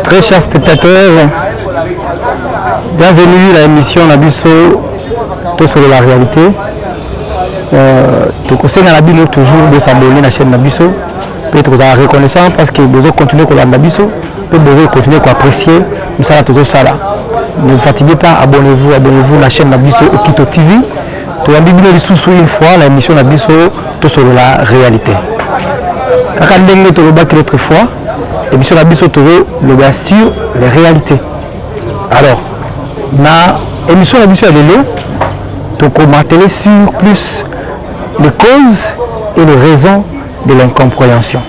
Très chers spectateurs, bienvenue à l'émission Nabiso, tout sur la réalité. Tout conseil à la toujours de s'abonner à la chaîne Nabiso. Peut-être que vous avez reconnaissant parce que vous continuez à la Nabiso, vous devez continuer à apprécier. Nous sommes toujours ça là. Ne vous fatiguez pas, abonnez-vous à la chaîne Nabiso Okito TV. Tout le monde est sous une fois l'émission Nabiso, tout sur la réalité. Quand on a dit que l'autre fois, l'émission Nabiso le gars sur les réalités. Alors, dans l'émission Nabiso on commenter sur plus les causes et les raisons de l'incompréhension.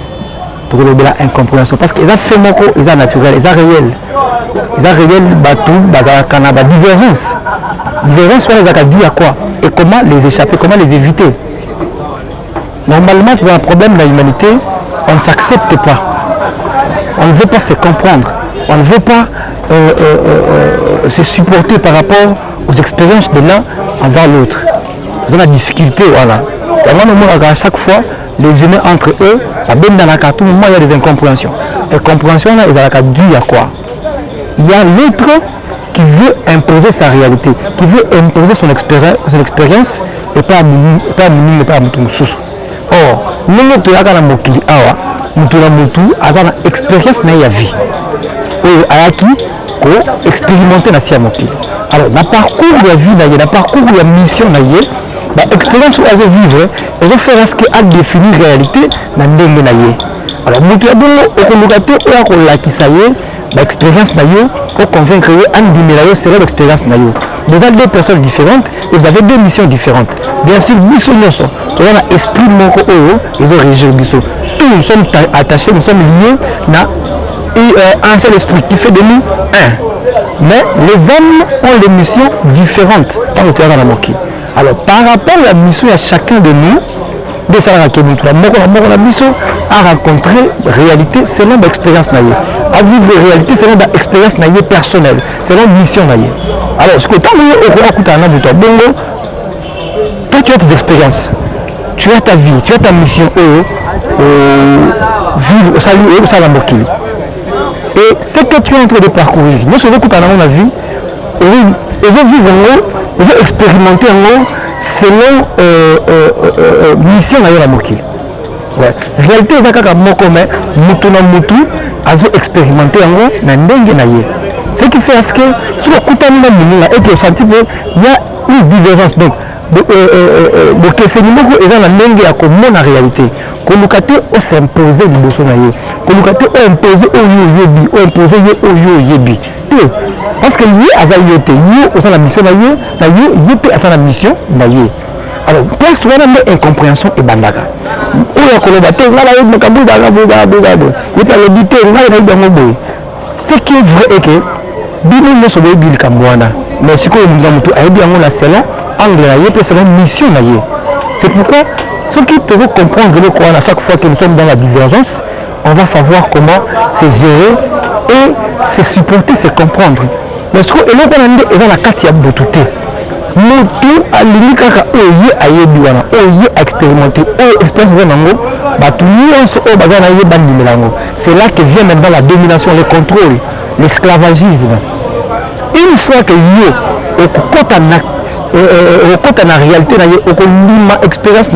Donc de la incompréhension parce qu'ils ont fait mon corps, ils ont naturel, ils ont réel. Ils ont réel la divergence. Divergence, on les a dit à quoi et comment les échapper, comment les éviter. Normalement, tu as un problème dans l'humanité, on ne s'accepte pas. On ne veut pas se comprendre. On ne veut pas se supporter par rapport aux expériences de l'un envers l'autre. Vous avez la difficulté, voilà. À chaque fois, les humains entre eux, à tout moment, il y a des incompréhensions. Et compréhension, là, ils ont dû à quoi? Il y a l'autre qui veut imposer sa réalité, qui veut imposer son expérience et pas à Mouni, pas à Moutou. Or, nous, nous avons Mokili, Moutou, avons expérience dans la vie. Et à qui expérimenter dans la Mokili. Alors, dans le parcours de la vie, dans le parcours de la mission, l'expérience où elles vivent, elles ont fait ce qu'elles définissent la réalité dans le monde. Alors, nous avons l'expérience pour convaincre c'est l'expérience. Vous avez deux personnes différentes et vous avez deux missions différentes. Bien sûr, nous sommes esprit ils ont régi. Tous nous sommes attachés, nous sommes liés à un seul esprit qui fait de nous un. Mais les hommes ont des missions différentes. Alors, par rapport à la mission à chacun de nous, la mission à rencontrer réalité selon l'expérience, à vivre la réalité selon l'expérience personnelle, selon la mission. Alors, ce que tu as bongo, toi tu as tes expériences, tu as ta vie, tu as ta mission, vivre au salut et au salamokil. Et ce que tu es en train de parcourir, nous sommes beaucoup dans la vie, et je vivre en haut, je veux expérimenter en haut selon mission à la mokil. Réalité, c'est que Mokome, Moutou, a expérimenté en haut, mais n'engue. Ce qui fait que, sur le coup de et que senti qu'il y a une divergence. Donc, c'est nous qui sommes la commune en réalité. On s'imposer les besoins. On imposer au imposer au yebi. Parce que y a la mission, y a la mission. Alors, place où on a incompréhension et bandaga. Ce qui est vrai est que nous ne sommes pas mais ce que nous avons fait, c'est selon angle, selon mission. C'est pourquoi ceux qui peuvent comprendre le Coran à chaque fois que nous sommes dans la divergence, on va savoir comment se gérer et se supporter, se comprendre. Mais ce que nous avons la carte de tout. Nous à l'unique à expérimenter, c'est là que vient maintenant la domination, le contrôle, l'esclavagisme. Une fois que la réalité, expérience,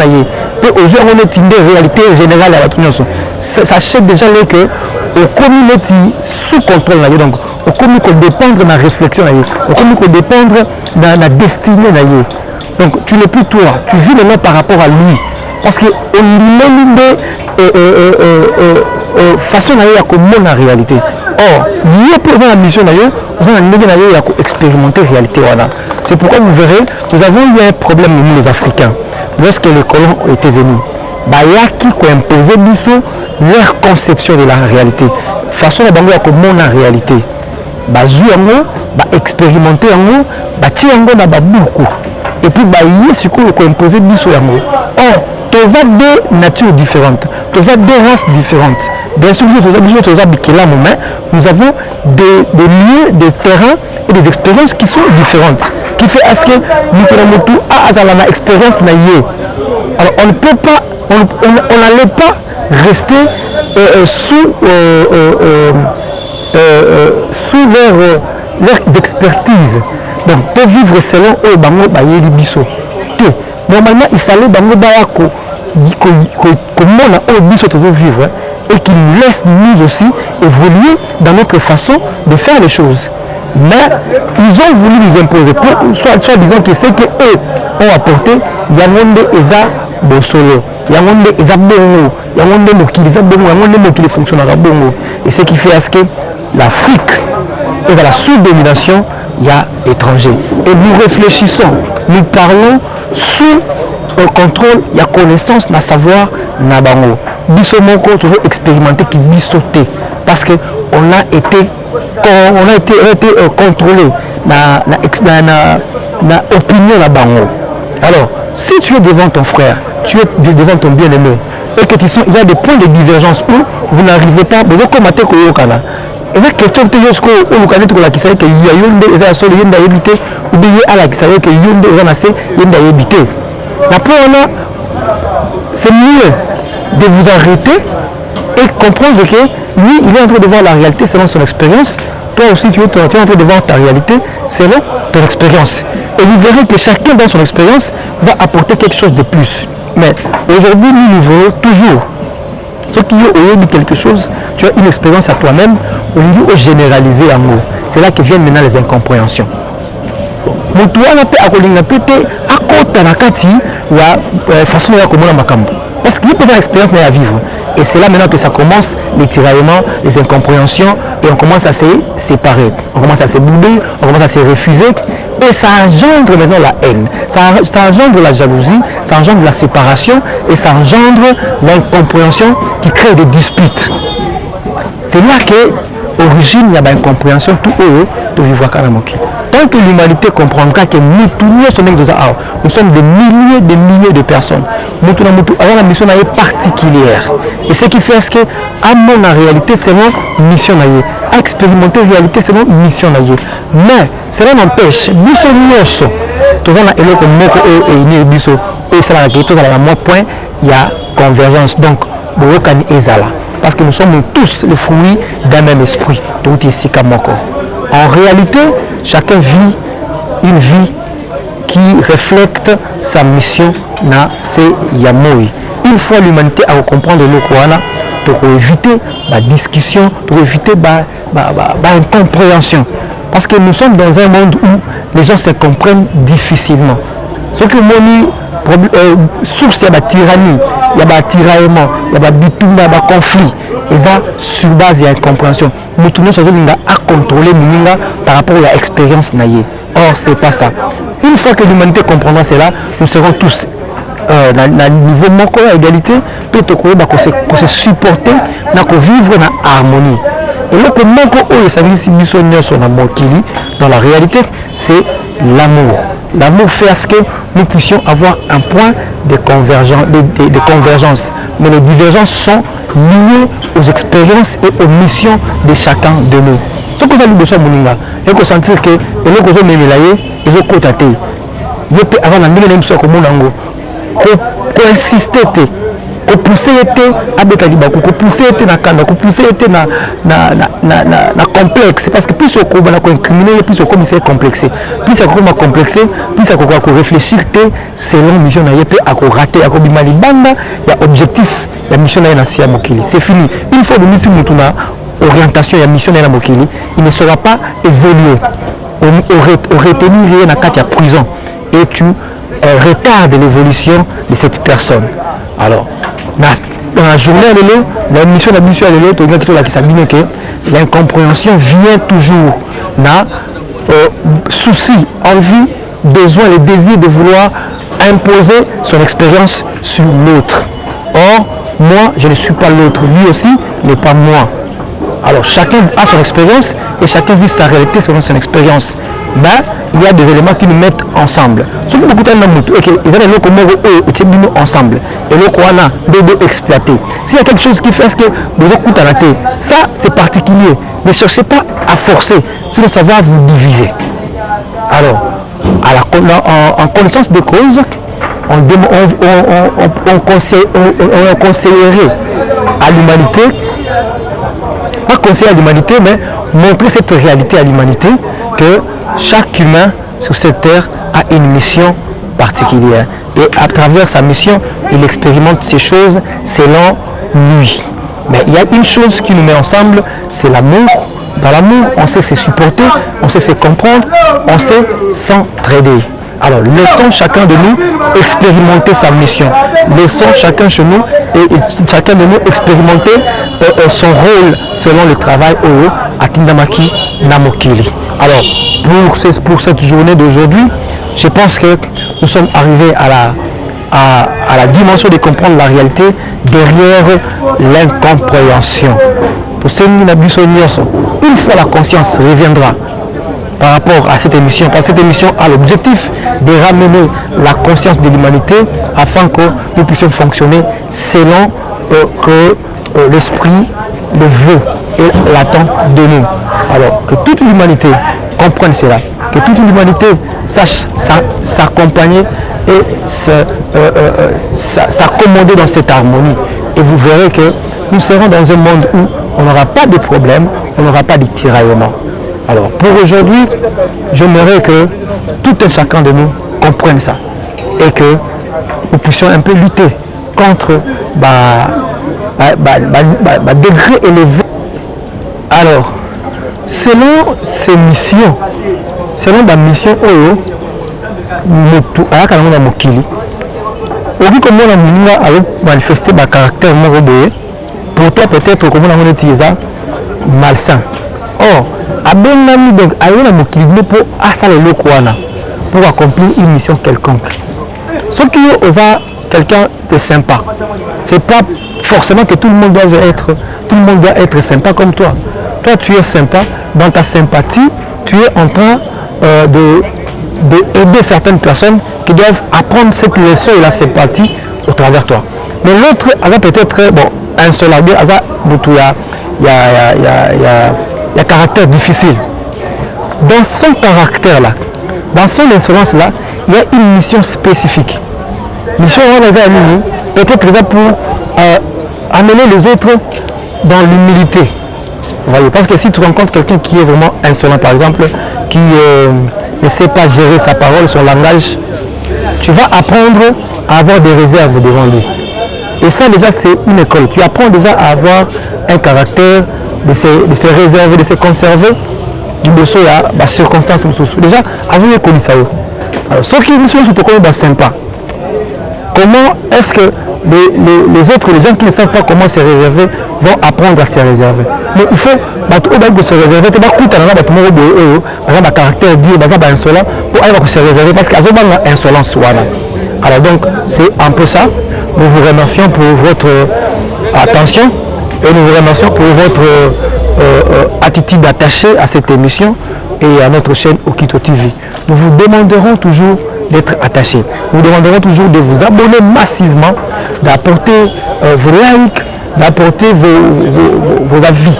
et aujourd'hui on est une réalité générale à la Tunisia. Sachez déjà que au communauté sous contrôle, donc au communauté dépendre de la réflexion, au communauté dépendre de la destinée. Donc tu n'es plus toi, tu vis maintenant par rapport à lui. Parce que on lui façon à comment la réalité. Or, il y a pour la mission d'ailleurs, on a expérimenté la réalité. C'est pourquoi vous verrez, nous avons eu un problème nous les Africains. Lorsque les colons étaient venus, il y a qui ont imposé leur conception de la réalité. Façon à comment la réalité. Expérimenter en haut, beaucoup. Et puis il y a ce qu'on a imposé en haut. Or, tu as deux natures différentes, tu as deux races différentes. Bien sûr, nous avons des lieux, des terrains et des expériences qui sont différentes. Qui fait à ce que nous avons une expérience. Alors on ne peut pas, on n'allait pas rester sous sous leur expertise. Donc, pour vivre selon eux, normalement, il fallait vivre et qu'ils nous laissent nous aussi évoluer dans notre façon de faire les choses. Mais ils ont voulu nous imposer, soit disant que ce qu'eux ont apporté, Yamonde Eza Bosolo, Yamonde Eza Bongo, Yamonde Mokili Eza Bongo, Yamonde Mokili fonctionnera Bongo. Et ce qui fait à ce que l'Afrique est à la sous-domination, il y a étrangers. Et nous réfléchissons, nous parlons sous le contrôle, il y a connaissance, il y a savoir, il y a bango. Bissomoko, toujours expérimenté qui bissoté. Parce qu'on a été contrôlé dans l'opinion de bango. Alors, si tu es devant ton frère, tu es devant ton bien-aimé, et que il y a des points de divergence où vous n'arrivez pas, vous combattez Koyokana. Et la question est jusqu'au Lukane pour la qui savait que Yonde est à sol Yonda habité, ou bien à la qui savait que Yonde est à assez Yonda habité. La première, c'est mieux de vous arrêter et comprendre que lui, il est en train de voir la réalité selon son expérience. Toi aussi, tu es en train de voir ta réalité selon ton expérience. Et vous verrez que chacun dans son expérience va apporter quelque chose de plus. Mais aujourd'hui, nous voulons toujours. Ceux qui ont dit quelque chose, tu as une expérience à toi-même, au lieu de généraliser l'amour. C'est là que viennent maintenant les incompréhensions. Parce qu'il peut avoir l'expérience à vivre. Et c'est là maintenant que ça commence, les tiraillements, les incompréhensions, et on commence à se séparer. On commence à se bouder, on commence à se refuser, et ça engendre maintenant la haine. Ça engendre la jalousie, ça engendre la séparation, et ça engendre l'incompréhension qui crée des disputes. C'est là que, origine, il y a une incompréhension, tout eux, de vivre à Kanamoki. Tant que l'humanité comprendra que nous sommes des milliers de personnes. Nous avons la mission particulière. Et ce qui fait que, à mon réalité, c'est une mission. À expérimenter la réalité, c'est une mission. Mais cela n'empêche, nous sommes tous il y a convergence. Donc, parce que nous sommes tous le fruit d'un même esprit. En réalité, chacun vit une vie qui reflète sa mission na se yamoi. Une fois l'humanité a comprendre le Koana, pour éviter la discussion, pour éviter une compréhension. Parce que nous sommes dans un monde où les gens se comprennent difficilement. Ce que source, il y a la tyrannie, il y a le tiraillement, il y a le conflit. Et ça, sur base de l'incompréhension. Nous tournons sur à contrôler par rapport à l'expérience. Or, ce n'est pas ça. Une fois que l'humanité comprendra cela, nous serons tous à niveau de l'égalité, peut-être qu'on se supporter, qu'on vivre en harmonie. Et là, dans la réalité, c'est l'amour. L'amour fait à ce que nous puissions avoir un point de convergence. Mais les divergences sont liées aux expériences et aux missions de chacun de nous. Ce que vous avez besoin de Moninga, il faut sentir que les gens qui ont mélaillé, ils ont cotaté. Il y a avant de nous comme Monango, qu'on insister, qu'on pousser à Bekaliba, qu'on pousser à Kanda, qu'on pousser à complexe. Parce que plus on est incriminé, plus on est complexé. Plus on est complexé, plus on réfléchir selon la mission à rater, à bimali banda, il y a objectif, la mission à Mokili. C'est fini. Une fois que nous sommes orientation et la mission de la Mokili, il ne sera pas évolué. On retenir rien à 4 prison et tu retardes l'évolution de cette personne. Alors, dans la journée, la mission de la mission, que l'incompréhension vient toujours. Souci, envie, besoin, le désir de vouloir imposer son expérience sur l'autre. Or, moi, je ne suis pas l'autre. Lui aussi n'est pas moi. Alors, chacun a son expérience et chacun vit sa réalité selon son expérience. Mais il y a des éléments qui nous mettent ensemble. Ce que beaucoup de gens ensemble. Et le Koana de exploiter. S'il y a quelque chose qui fait que vous écoutez à la tête, ça c'est particulier. Ne cherchez pas à forcer, sinon ça va vous diviser. Alors, en connaissance de cause, on conseillerait à l'humanité, pas conseiller à l'humanité, mais montrer cette réalité à l'humanité que chaque humain sur cette terre a une mission particulière. Et à travers sa mission, il expérimente ces choses selon lui. Mais il y a une chose qui nous met ensemble, c'est l'amour. Dans l'amour, on sait se supporter, on sait se comprendre, on sait s'entraider. Alors, laissons chacun de nous expérimenter sa mission. Laissons chacun de nous expérimenter son rôle selon le travail à Tindamaki Namokili. Alors, pour cette journée d'aujourd'hui, je pense que nous sommes arrivés à la dimension de comprendre la réalité derrière l'incompréhension. Une fois la conscience reviendra par rapport à cette émission, parce que cette émission a l'objectif de ramener la conscience de l'humanité afin que nous puissions fonctionner selon que l'esprit le veut et l'attend de nous. Alors que toute l'humanité comprenne cela, que toute l'humanité sache s'accompagner et s'accommoder dans cette harmonie. Et vous verrez que nous serons dans un monde où on n'aura pas de problème, on n'aura pas de tiraillement. Alors pour aujourd'hui, j'aimerais que tout un chacun de nous comprenne ça et que nous puissions un peu lutter contre degré élevé. Alors, selon ces missions, selon la mission Oyo, nous avons mokili. Au comme on a manifesté le caractère morobé, pour toi peut-être comme on a utilisé malsain. Or, abengami donc ayo mokili pour pour accomplir une mission quelconque. Ce qui est quelqu'un de sympa, c'est pas forcément que tout le monde doit être sympa comme toi. Toi tu es sympa, dans ta sympathie, tu es en train d'aider certaines personnes qui doivent apprendre cette leçon et la sympathie au travers de toi. Mais l'autre a peut-être un seul il y a caractère difficile. Dans son caractère là, dans son insolence là, il y a une mission spécifique. Mission peut-être pour amener les autres dans l'humilité. Parce que si tu rencontres quelqu'un qui est vraiment insolent, par exemple, qui ne sait pas gérer sa parole, son langage, tu vas apprendre à avoir des réserves devant lui. Et ça déjà c'est une école. Tu apprends déjà à avoir un caractère, de se réserver, de se conserver du dessous à la circonstance. Déjà, avez-vous connu ça? Alors, sauf que nous sommes te sympa. Comment est-ce que les autres, les gens qui ne savent pas comment se réserver, vont apprendre à se réserver? Mais il faut se réserver, tu vas écouter un caractère dire insolent pour aller se réserver parce qu'il y a une insolence. Alors donc, c'est un peu ça. Nous vous remercions pour votre attention et nous vous remercions pour votre attitude attachée à cette émission et à notre chaîne Okito TV. Nous vous demanderons toujours d'être attachés. Nous vous demanderons toujours de vous abonner massivement, d'apporter vos likes, d'apporter vos avis.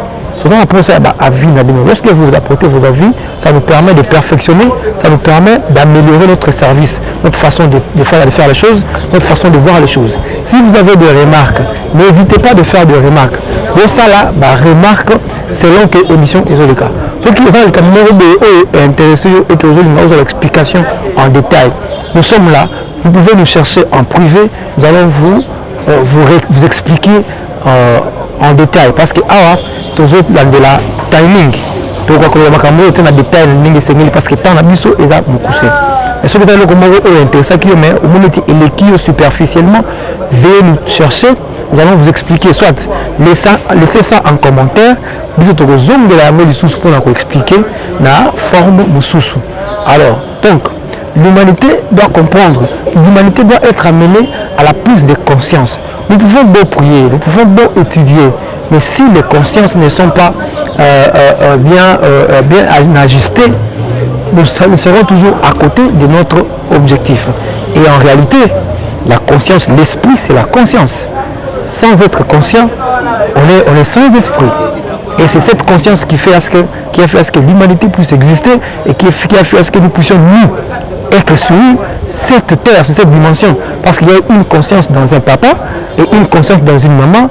Lorsque vous apportez vos avis, ça nous permet de perfectionner, ça nous permet d'améliorer notre service, notre façon de faire les choses, notre façon de voir les choses. Si vous avez des remarques, n'hésitez pas de faire des remarques. Pour ça là, remarque selon que l'émission est le cas. Ceux qui sont intéressés et que vous avez l'explication en détail, nous sommes là. Vous pouvez nous chercher en privé. Nous allons vous expliquer en détail parce que tous autres là de la timing donc quand on va na détail ningi sengeli parce que tant na biso eza mukuse et ce que vous allez comme intéressant qui mais au moment où il est qui superficiellement veuillez nous chercher, nous allons vous expliquer soit laissez ça en commentaire biso to zoom de la mode sous pour nous expliquer na forme mususu. Alors donc l'humanité doit comprendre, l'humanité doit être amenée à la prise de conscience. Nous pouvons beau prier, nous pouvons beau étudier, mais si les consciences ne sont pas bien ajustées, nous serons toujours à côté de notre objectif. Et en réalité, la conscience, l'esprit, c'est la conscience. Sans être conscient, on est sans esprit. Et c'est cette conscience qui a fait à ce que l'humanité puisse exister et qui a fait à ce que nous puissions nous être sur cette terre, sur cette dimension. Parce qu'il y a une conscience dans un papa et une conscience dans une maman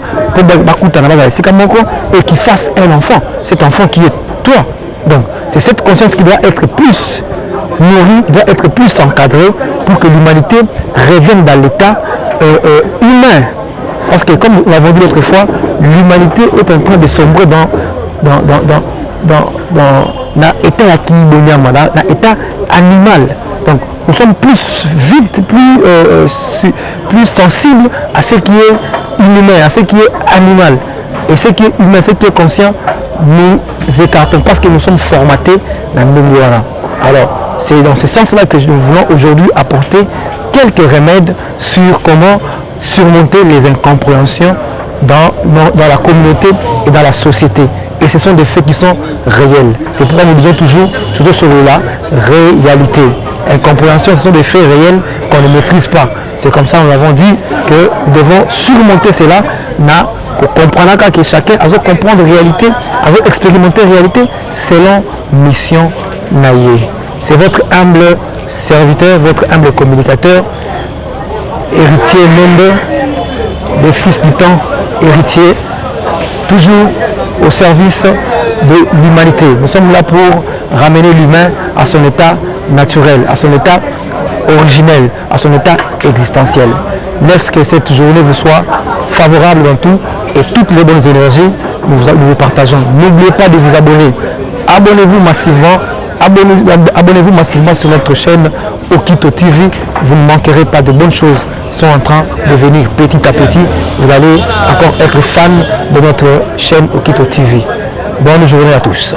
et qui fasse un enfant, cet enfant qui est toi. Donc c'est cette conscience qui doit être plus nourrie, doit être plus encadrée pour que l'humanité revienne dans l'état humain. Parce que comme nous l'avons dit l'autre fois, l'humanité est en train de sombrer dans l'état animal. Donc nous sommes plus vite, plus sensibles à ce qui est inhumain, à ce qui est animal. Et ce qui est humain, ce qui est conscient, nous écartons parce que nous sommes formatés dans le milieu. Alors, c'est dans ce sens-là que nous voulons aujourd'hui apporter quelques remèdes sur comment surmonter les incompréhensions dans la communauté et dans la société. Et ce sont des faits qui sont réels. C'est pourquoi nous disons toujours sur la réalité. Incompréhension, ce sont des faits réels qu'on ne maîtrise pas. C'est comme ça, nous avons dit que nous devons surmonter cela. Comprendre que chacun a comprendre la réalité, a expérimenter la réalité selon mission naïe. C'est votre humble serviteur, votre humble communicateur, héritier membre des fils du temps, héritier, toujours au service de l'humanité. Nous sommes là pour ramener l'humain à son état naturel, à son état originel, à son état existentiel. Laisse que cette journée vous soit favorable dans tout et toutes les bonnes énergies, nous vous partageons. N'oubliez pas de vous abonner. Abonnez-vous massivement. Abonnez-vous massivement sur notre chaîne Okito TV. Vous ne manquerez pas de bonnes choses qui sont en train de venir petit à petit. Vous allez encore être fan de notre chaîne Okito TV. Bonne journée à tous.